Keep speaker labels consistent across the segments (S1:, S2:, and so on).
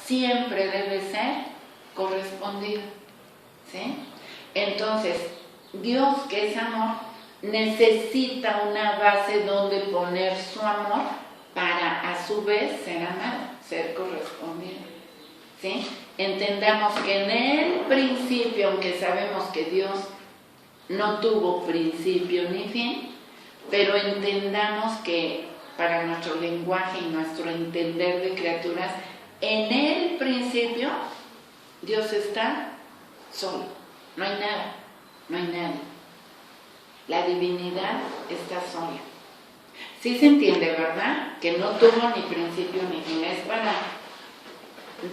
S1: siempre debe ser correspondido, ¿sí? Entonces, Dios, que es amor, necesita una base donde poner su amor para a su vez ser amado, ser correspondido, ¿sí? Entendamos que en el principio, aunque sabemos que Dios no tuvo principio ni fin, pero entendamos que para nuestro lenguaje y nuestro entender de criaturas, en el principio Dios está solo, no hay nada, no hay nadie. La divinidad está sola. Sí se entiende, ¿verdad? Que no tuvo ni principio ni fin. Es para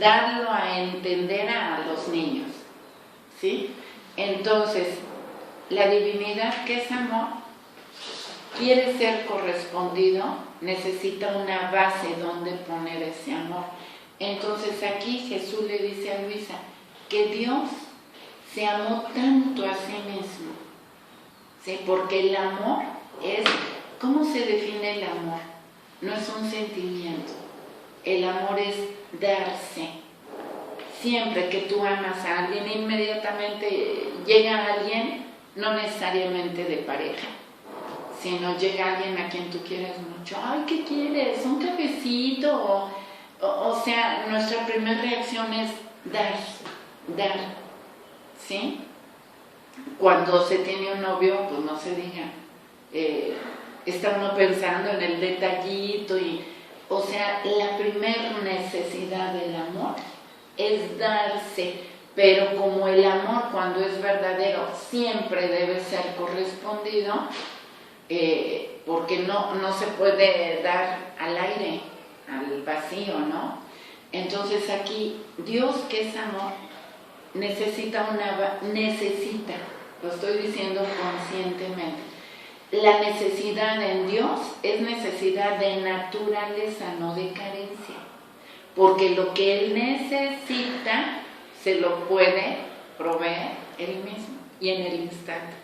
S1: darlo a entender a los niños, ¿sí? Entonces, la divinidad, que es amor, quiere ser correspondido, necesita una base donde poner ese amor. Entonces aquí Jesús le dice a Luisa que Dios se amó tanto a sí mismo, ¿sí? Porque el amor es, ¿cómo se define el amor? No es un sentimiento, el amor es darse. Siempre que tú amas a alguien, inmediatamente llega alguien, no necesariamente de pareja, sino llega alguien a quien tú quieres mucho. Ay, ¿qué quieres? ¿Un cafecito? O sea, nuestra primera reacción es dar, ¿sí? Cuando se tiene un novio, pues no se diga, está uno pensando en el detallito o sea, la primera necesidad del amor es darse, pero como el amor, cuando es verdadero, siempre debe ser correspondido, porque no se puede dar al aire, al vacío, ¿no? Entonces aquí, Dios, que es amor, necesita, lo estoy diciendo conscientemente, la necesidad en Dios es necesidad de naturaleza, no de carencia, porque lo que Él necesita se lo puede proveer Él mismo y en el instante,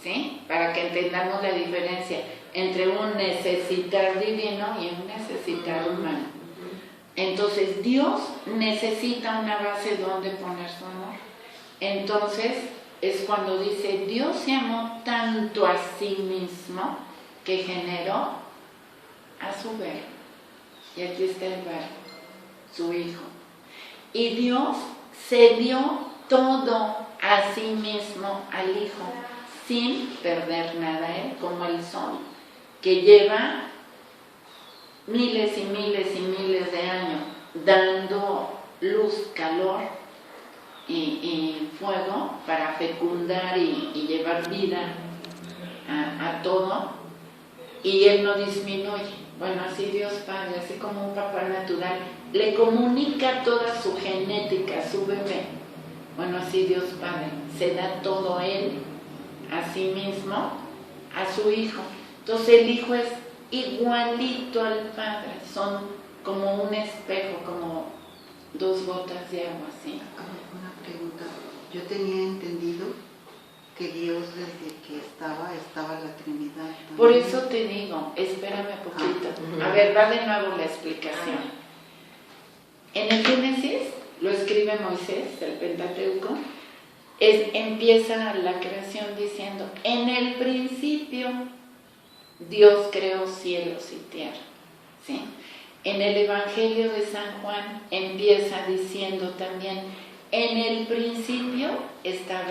S1: ¿sí? Para que entendamos la diferencia entre un necesitar divino y un necesitar humano. Entonces Dios necesita una base donde poner su amor. Entonces es cuando dice, Dios se amó tanto a sí mismo que generó a su verbo. Y aquí está el verbo, su Hijo. Y Dios se dio todo a sí mismo al Hijo, sin perder nada a Él, como el sol, que lleva miles y miles y miles de años dando luz, calor y fuego para fecundar y llevar vida a todo, y Él no disminuye. Bueno, así Dios Padre, así como un papá natural, le comunica toda su genética a su bebé. Bueno, así Dios Padre se da todo Él a sí mismo, a su Hijo. Entonces el Hijo es igualito al Padre, son como un espejo, como dos gotas de agua, ¿sí?
S2: Una pregunta, yo tenía entendido que Dios desde que estaba la Trinidad también.
S1: Por eso te digo, espérame poquito. A ver, va de nuevo la explicación. En el Génesis, lo escribe Moisés, el Pentateuco, empieza la creación diciendo, en el principio Dios creó cielos y tierra, ¿sí? En el Evangelio de San Juan empieza diciendo también, en el principio estaba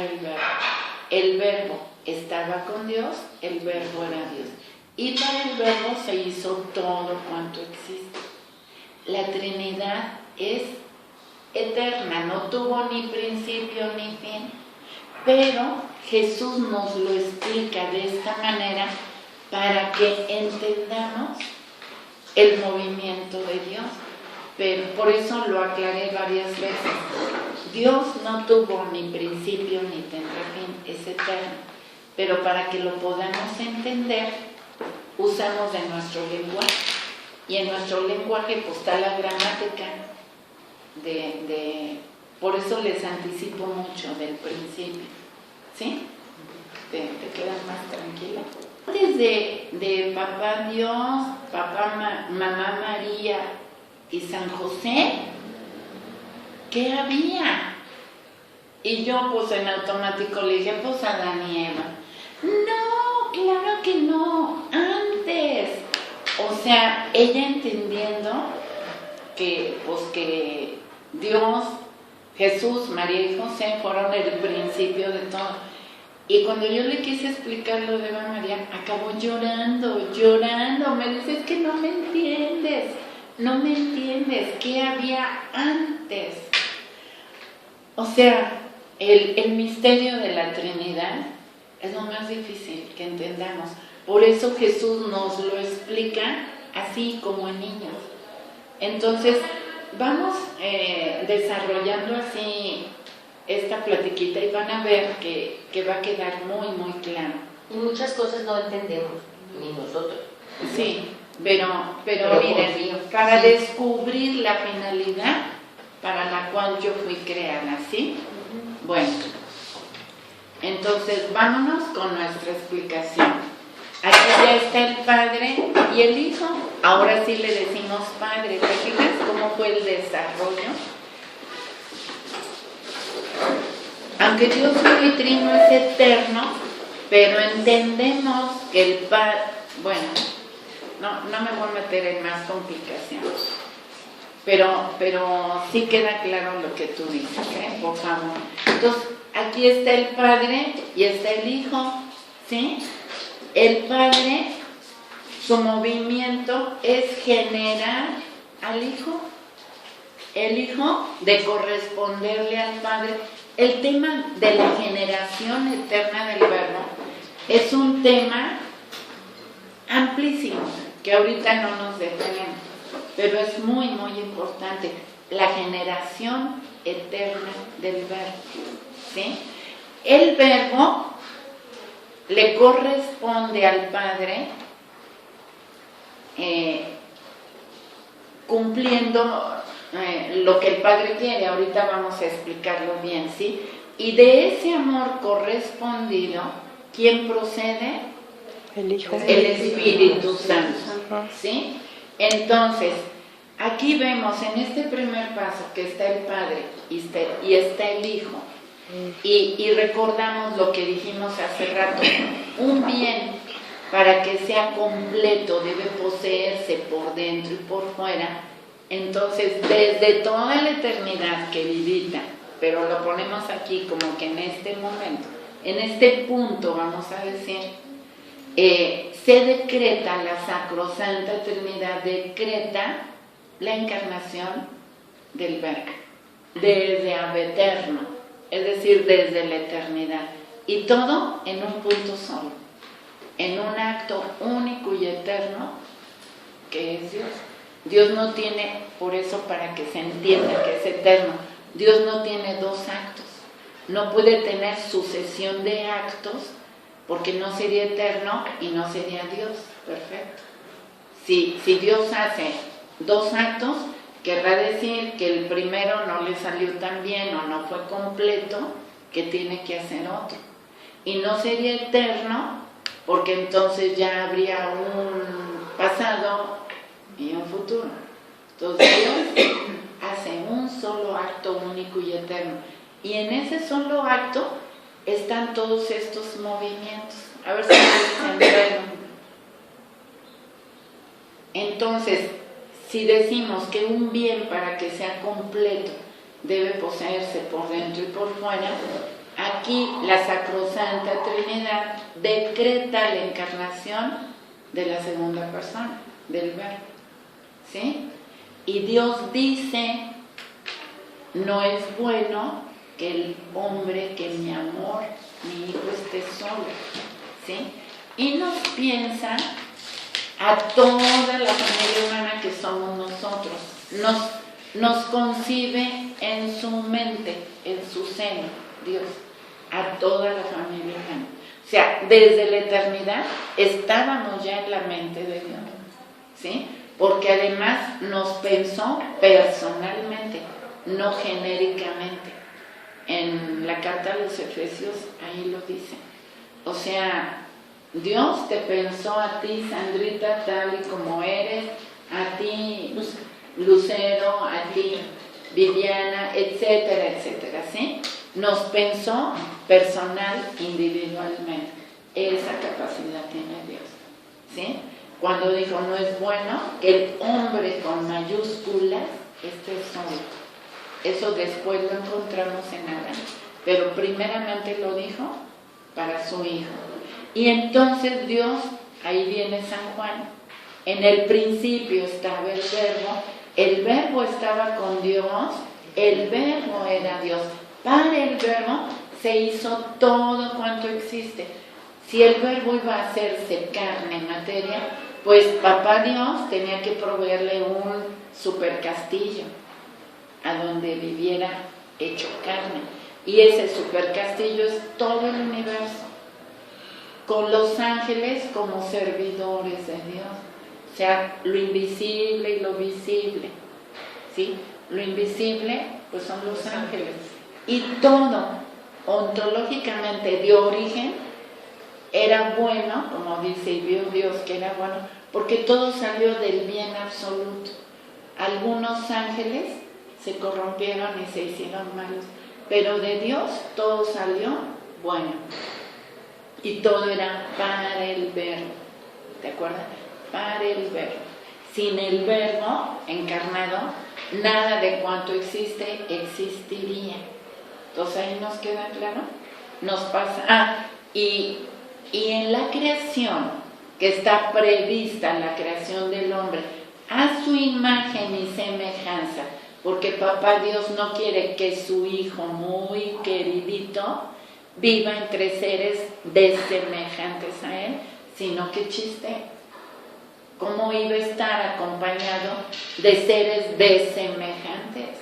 S1: el verbo estaba con Dios, el verbo era Dios, y para el verbo se hizo todo cuanto existe. La Trinidad es eterna, no tuvo ni principio ni fin, pero Jesús nos lo explica de esta manera para que entendamos el movimiento de Dios. Pero por eso lo aclaré varias veces. Dios no tuvo ni principio ni tendrá fin, es eterno. Pero para que lo podamos entender, usamos de nuestro lenguaje. Y en nuestro lenguaje pues está la gramática por eso les anticipo mucho del principio, ¿sí? Te quedas más tranquila. Antes de Papá Dios, Mamá María y San José, ¿qué había? Y yo pues en automático le dije, pues Adán y Eva. No, claro que no, antes. O sea, ella entendiendo que pues que Dios, Jesús, María y José fueron el principio de todo. Y cuando yo le quise explicar lo de Eva María, acabó llorando. Me dice, es que no me entiendes, ¿qué había antes? O sea, el misterio de la Trinidad es lo más difícil que entendamos. Por eso Jesús nos lo explica así como en niños. Entonces, vamos desarrollando así esta platiquita y van a ver que va a quedar muy, muy claro.
S3: Y muchas cosas no entendemos, ni nosotros.
S1: Sí, pero miren, para descubrir la finalidad para la cual yo fui creada, ¿sí? Bueno, entonces vámonos con nuestra explicación. Aquí ya está el Padre y el Hijo. Ahora sí le decimos Padre. ¿Te fijas cómo fue el desarrollo? Aunque Dios y Trino es eterno, pero entendemos que el Padre... Bueno, no me voy a meter en más complicaciones. Pero sí queda claro lo que tú dices, por favor. Entonces, aquí está el Padre y está el Hijo, ¿sí? El Padre, su movimiento es generar al Hijo. El Hijo de corresponderle al Padre. El tema de la generación eterna del Verbo es un tema amplísimo, que ahorita no nos detenemos. Pero es muy, muy importante, la generación eterna del Verbo, ¿sí? El Verbo le corresponde al Padre cumpliendo lo que el Padre quiere. Ahorita vamos a explicarlo bien, ¿sí? Y de ese amor correspondido, ¿quién procede?
S4: El Hijo.
S1: El Espíritu Santo, ¿sí? Entonces, aquí vemos en este primer paso que está el Padre y está el Hijo. Y recordamos lo que dijimos hace rato, un bien para que sea completo debe poseerse por dentro y por fuera. Entonces, desde toda la eternidad queridita, pero lo ponemos aquí como que en este momento, en este punto vamos a decir, se decreta, la Sacrosanta Trinidad decreta la encarnación del Verbo, desde ab eterno, es decir, desde la eternidad, y todo en un punto solo, en un acto único y eterno, que es Dios. Dios no tiene, por eso para que se entienda que es eterno, Dios no tiene dos actos, no puede tener sucesión de actos, porque no sería eterno y no sería Dios, perfecto. Si Dios hace dos actos, querrá decir que el primero no le salió tan bien o no fue completo, que tiene que hacer otro. Y no sería eterno, porque entonces ya habría un pasado y un futuro. Entonces Dios hace un solo acto único y eterno. Y en ese solo acto están todos estos movimientos. A ver si me dicen. Entonces, si decimos que un bien para que sea completo debe poseerse por dentro y por fuera, aquí la Sacrosanta Trinidad decreta la encarnación de la segunda persona, del Verbo, ¿sí? Y Dios dice, no es bueno que el hombre, que mi amor, mi hijo esté solo, ¿sí? Y nos piensa a toda la familia humana que somos nosotros, nos concibe en su mente, en su seno, Dios, a toda la familia humana. O sea, desde la eternidad estábamos ya en la mente de Dios, ¿sí? Porque además nos pensó personalmente, no genéricamente. En la carta a los Efesios ahí lo dice. O sea, Dios te pensó a ti, Sandrita, tal y como eres, a ti, Lucero, a ti, Viviana, etcétera, etcétera, ¿sí? Nos pensó personal, individualmente. Esa capacidad tiene Dios, ¿sí? Cuando dijo, no es bueno que el hombre con mayúsculas esté solo. Eso después lo encontramos en Adán, pero primeramente lo dijo para su hijo. Y entonces Dios, ahí viene San Juan, en el principio estaba el verbo estaba con Dios, el verbo era Dios. Para el verbo se hizo todo cuanto existe. Si el verbo iba a hacerse carne, materia, pues papá Dios tenía que proveerle un super castillo a donde viviera hecho carne. Y ese super castillo es todo el universo, con los ángeles como servidores de Dios. O sea, lo invisible y lo visible, ¿sí? Lo invisible, pues son los ángeles. Y todo, ontológicamente, de origen, era bueno, como dice, y vio Dios que era bueno, porque todo salió del bien absoluto. Algunos ángeles se corrompieron y se hicieron malos, pero de Dios todo salió bueno. Y todo era para el verbo, ¿te acuerdas? Para el verbo. Sin el verbo encarnado, nada de cuanto existe existiría. Entonces ahí nos queda claro. Nos pasa. Y en la creación, que está prevista en la creación del hombre, a su imagen y semejanza, porque papá Dios no quiere que su hijo muy queridito viva entre seres desemejantes a él, sino que chiste, ¿cómo iba a estar acompañado de seres desemejantes?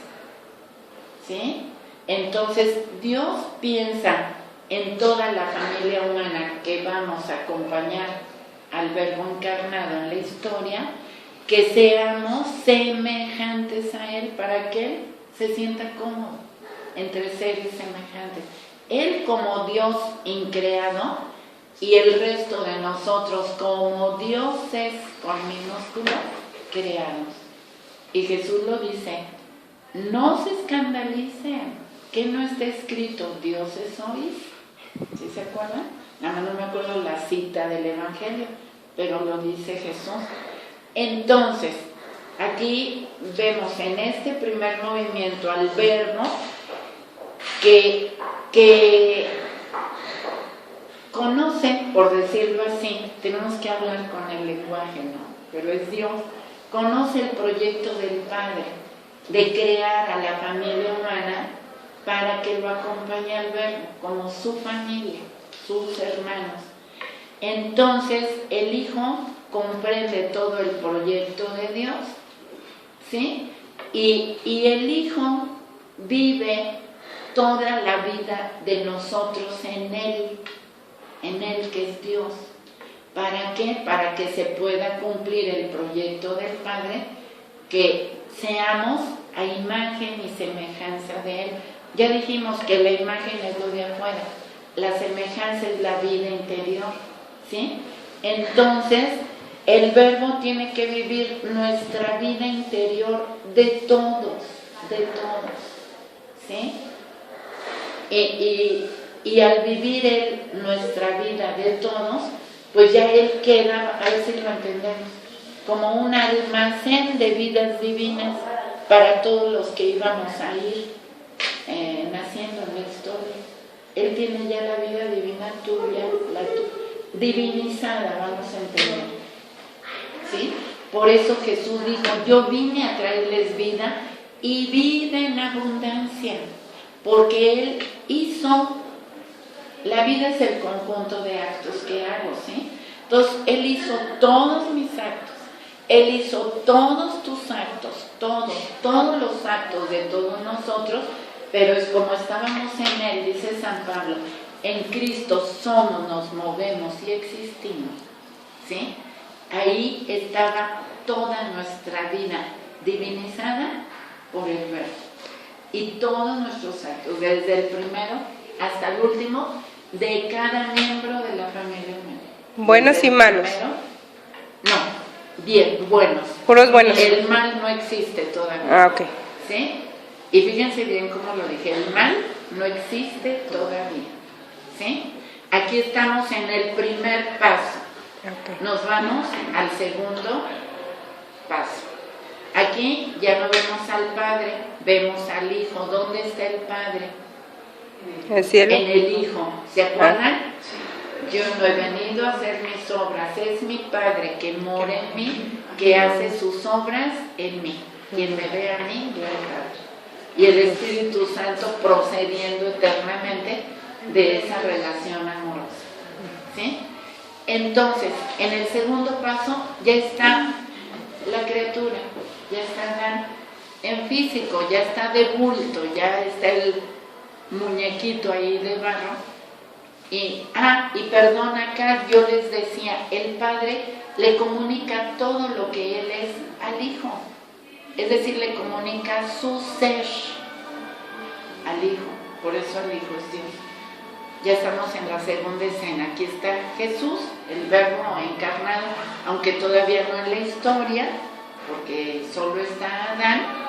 S1: ¿Sí? Entonces Dios piensa en toda la familia humana que vamos a acompañar al Verbo encarnado en la historia, que seamos semejantes a Él para que Él se sienta cómodo entre seres semejantes. Él como Dios increado y el resto de nosotros como dioses con minúsculas creados. Y Jesús lo dice, no se escandalicen, que no está escrito dioses sois. ¿Sí se acuerdan? Nada más no me acuerdo la cita del Evangelio, pero lo dice Jesús. Entonces, aquí vemos en este primer movimiento al verbo que conoce, por decirlo así, tenemos que hablar con el lenguaje, ¿no? Pero es Dios, conoce el proyecto del Padre de crear a la familia humana para que lo acompañe al verbo como su familia, sus hermanos. Entonces el Hijo comprende todo el proyecto de Dios, ¿sí? Y el Hijo vive toda la vida de nosotros en Él que es Dios. ¿Para qué? Para que se pueda cumplir el proyecto del Padre, que seamos a imagen y semejanza de Él. Ya dijimos que la imagen es lo de afuera, la semejanza es la vida interior, ¿sí? Entonces, el Verbo tiene que vivir nuestra vida interior de todos, ¿sí? Y al vivir Él nuestra vida de todos, pues ya Él queda, a ver si lo entendemos, como un almacén de vidas divinas para todos los que íbamos a ir naciendo en la historia. Él tiene ya la vida divina tuya, divinizada, vamos a entender, ¿sí? Por eso Jesús dijo, yo vine a traerles vida y vida en abundancia, porque Él hizo, la vida es el conjunto de actos que hago, ¿sí? Entonces, Él hizo todos mis actos, Él hizo todos tus actos, todos los actos de todos nosotros, pero es como estábamos en Él, dice San Pablo, en Cristo somos, nos movemos y existimos, ¿sí? Ahí estaba toda nuestra vida divinizada por el Verbo. Y todos nuestros actos, desde el primero hasta el último, de cada miembro de la familia humana.
S4: ¿Buenos y malos?
S1: Primero, no, bien, buenos.
S4: Puros buenos.
S1: El mal no existe todavía.
S4: Ah, ok.
S1: ¿Sí? Y fíjense bien cómo lo dije, el mal no existe todavía, ¿sí? Aquí estamos en el primer paso. Nos vamos al segundo paso. Aquí ya no vemos al Padre, vemos al Hijo. ¿Dónde está el Padre?
S4: ¿El cielo?
S1: En el Hijo. ¿Se acuerdan? Yo no he venido a hacer mis obras, es mi Padre que mora en mí, que hace sus obras en mí. Quien me ve a mí, ve al Padre. Y el Espíritu Santo procediendo eternamente de esa relación amorosa. ¿Sí? Entonces, en el segundo paso ya está la criatura, ya está en físico, ya está de bulto, ya está el muñequito ahí de barro. Y perdón, acá yo les decía, el Padre le comunica todo lo que Él es al Hijo. Es decir, le comunica su ser al Hijo. Por eso el Hijo es Dios. Ya estamos en la segunda escena. Aquí está Jesús, el Verbo encarnado, aunque todavía no en la historia, porque solo está Adán.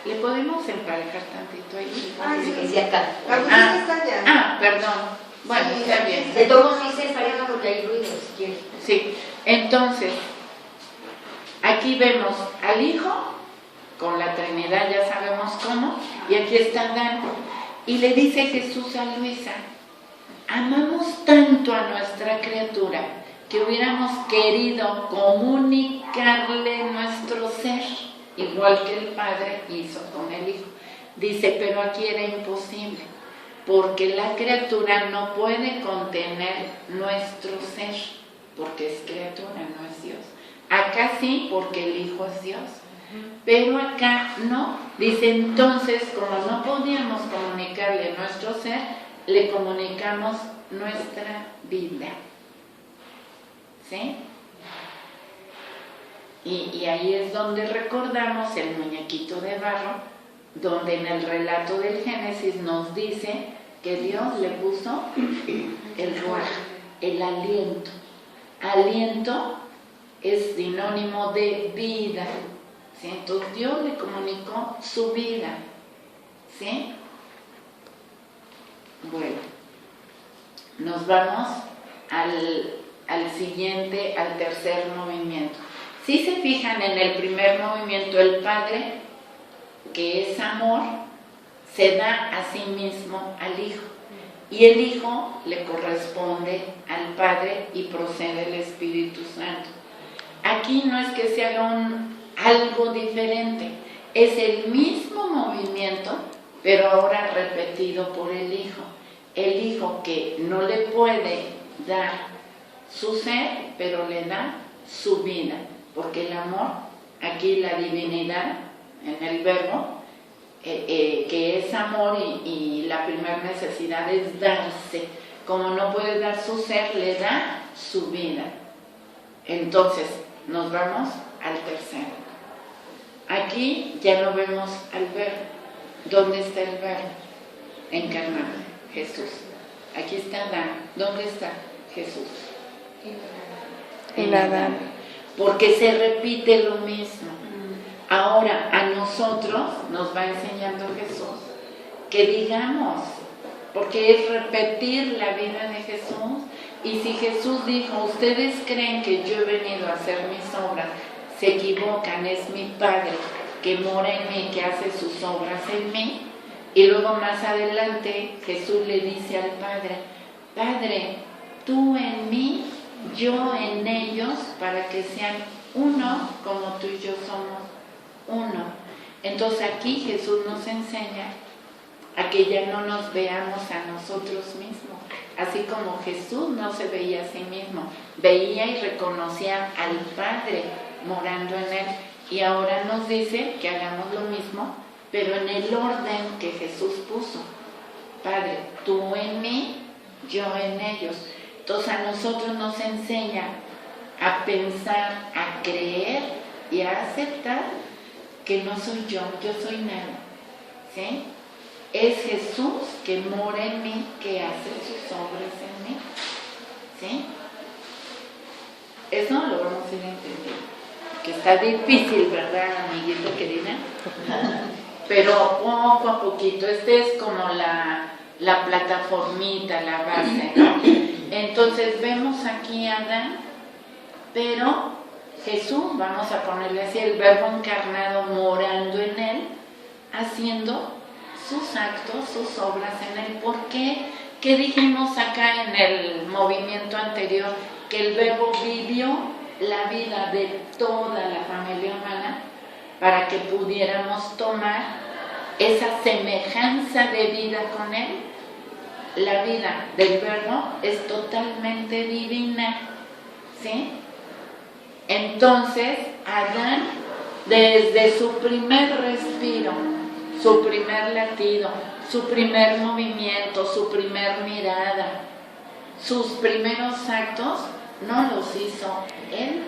S1: ¿Le podemos emparejar tantito ahí?
S3: Sí, acá.
S1: Perdón. Bueno,
S2: Sí,
S1: está bien.
S3: De todos sí se empareja porque hay ruido, si quieres.
S1: Sí, entonces, aquí vemos al Hijo, con la Trinidad ya sabemos cómo, y aquí está Adán. Y le dice Jesús a Luisa, amamos tanto a nuestra criatura que hubiéramos querido comunicarle nuestro ser, igual que el Padre hizo con el Hijo. Dice, pero aquí era imposible, porque la criatura no puede contener nuestro ser, porque es criatura, no es Dios. Acá sí, porque el Hijo es Dios. Pero acá no. Dice, entonces, como no podíamos comunicarle nuestro ser, le comunicamos nuestra vida. ¿Sí? Y ahí es donde recordamos el muñequito de barro, donde en el relato del Génesis nos dice que Dios le puso el ruaj, el aliento. Aliento es sinónimo de vida. ¿Sí? Entonces Dios le comunicó su vida. ¿Sí? Bueno, nos vamos al siguiente, al tercer movimiento. Si se fijan en el primer movimiento, el Padre, que es amor, se da a sí mismo al Hijo. Y el Hijo le corresponde al Padre y procede el Espíritu Santo. Aquí no es que se haga algo diferente, es el mismo movimiento, pero ahora repetido por el Hijo. El Hijo que no le puede dar su ser, pero le da su vida, porque el amor, aquí la divinidad, en el Verbo, que es amor y la primera necesidad es darse. Como no puede dar su ser, le da su vida. Entonces, nos vamos al tercero. Aquí ya no vemos al Verbo. ¿Dónde está el Verbo? Encarnado, Jesús. Aquí está Adán. ¿Dónde está Jesús? En Adán. Porque se repite lo mismo. Ahora a nosotros nos va enseñando Jesús que digamos, porque es repetir la vida de Jesús. Y si Jesús dijo, ustedes creen que yo he venido a hacer mis obras, se equivocan, es mi Padre que mora en mí, que hace sus obras en mí. Y luego más adelante Jesús le dice al Padre, Padre, tú en mí, yo en ellos, para que sean uno como tú y yo somos uno. Entonces aquí Jesús nos enseña a que ya no nos veamos a nosotros mismos, así como Jesús no se veía a sí mismo, veía y reconocía al Padre morando en él, y ahora nos dice que hagamos lo mismo, pero en el orden que Jesús puso. Padre, tú en mí, yo en ellos. Entonces a nosotros nos enseña a pensar, a creer y a aceptar que no soy yo soy nada, ¿sí? Es Jesús que mora en mí, que hace sus obras en mí, ¿sí? Eso lo vamos a ir entendiendo, que está difícil, ¿verdad, amiguito querida? pero poco a poquito. Es como la plataformita, la base, ¿no? Entonces vemos aquí a Adán, pero Jesús, vamos a ponerle así, el Verbo encarnado morando en él, haciendo sus actos, sus obras en él. ¿Por qué? ¿Qué dijimos acá en el movimiento anterior? Que el Verbo vivió la vida de toda la familia humana para que pudiéramos tomar esa semejanza de vida con él. La vida del Verbo es totalmente divina, ¿sí? Entonces, Adán, desde su primer respiro, su primer latido, su primer movimiento, su primer mirada, sus primeros actos, no los hizo él,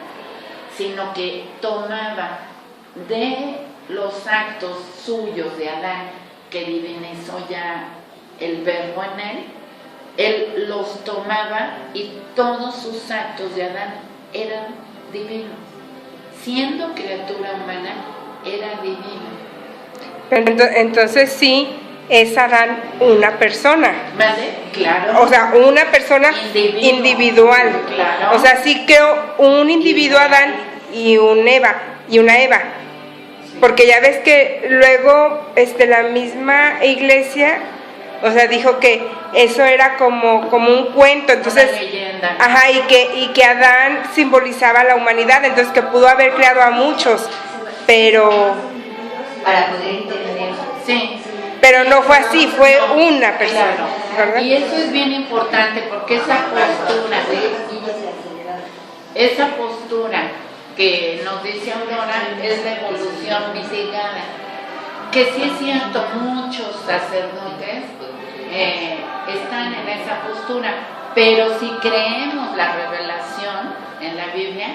S1: sino que tomaba de los actos suyos de Adán, que divinizó ya el Verbo en él los tomaba y todos sus actos de Adán eran divinos. Siendo criatura humana, era divino.
S4: Pero entonces sí es Adán una persona.
S1: ¿Vale? Claro.
S4: O sea, una persona individual.
S1: Claro.
S4: O sea, sí creo un individuo Adán y una Eva. Porque ya ves que luego la misma iglesia, o sea, dijo que eso era como un cuento, entonces,
S1: una leyenda.
S4: ajá, y que Adán simbolizaba la humanidad, entonces que pudo haber creado a muchos, pero
S3: Para poder entender.
S1: Sí.
S4: pero no fue así, fue una persona,
S1: Claro.
S4: ¿verdad?
S1: Y eso es bien importante porque esa postura que nos dice Aurora es la evolución mitigada. Que sí es cierto, muchos sacerdotes están en esa postura, pero si creemos la revelación en la Biblia,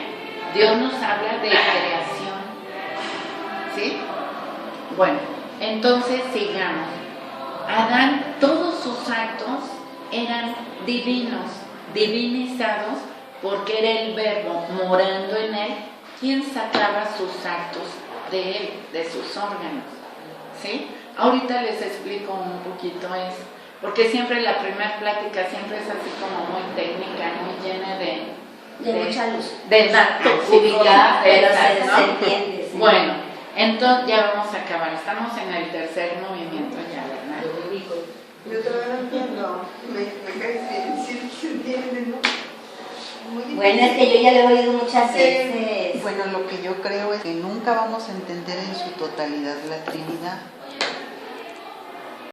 S1: Dios nos habla de creación. ¿Sí? Bueno, entonces sigamos. Adán, todos sus actos eran divinos, divinizados, porque era el Verbo morando en él quien sacaba sus actos de él, de sus órganos. ¿Sí? Ahorita les explico un poquito eso, porque siempre la primera plática siempre es así como muy técnica, muy llena
S3: De mucha luz.
S1: de datos,
S3: Justificar, pero
S1: ¿no?
S3: se entiende. Sí.
S1: Bueno, entonces ya vamos a acabar, estamos en el tercer movimiento ya, ¿verdad?
S2: Yo todavía no entiendo. Me cae si se entiende, ¿no?
S3: Bueno, es que yo ya lo he oído muchas veces.
S2: Bueno, lo que yo creo es que nunca vamos a entender en su totalidad la Trinidad.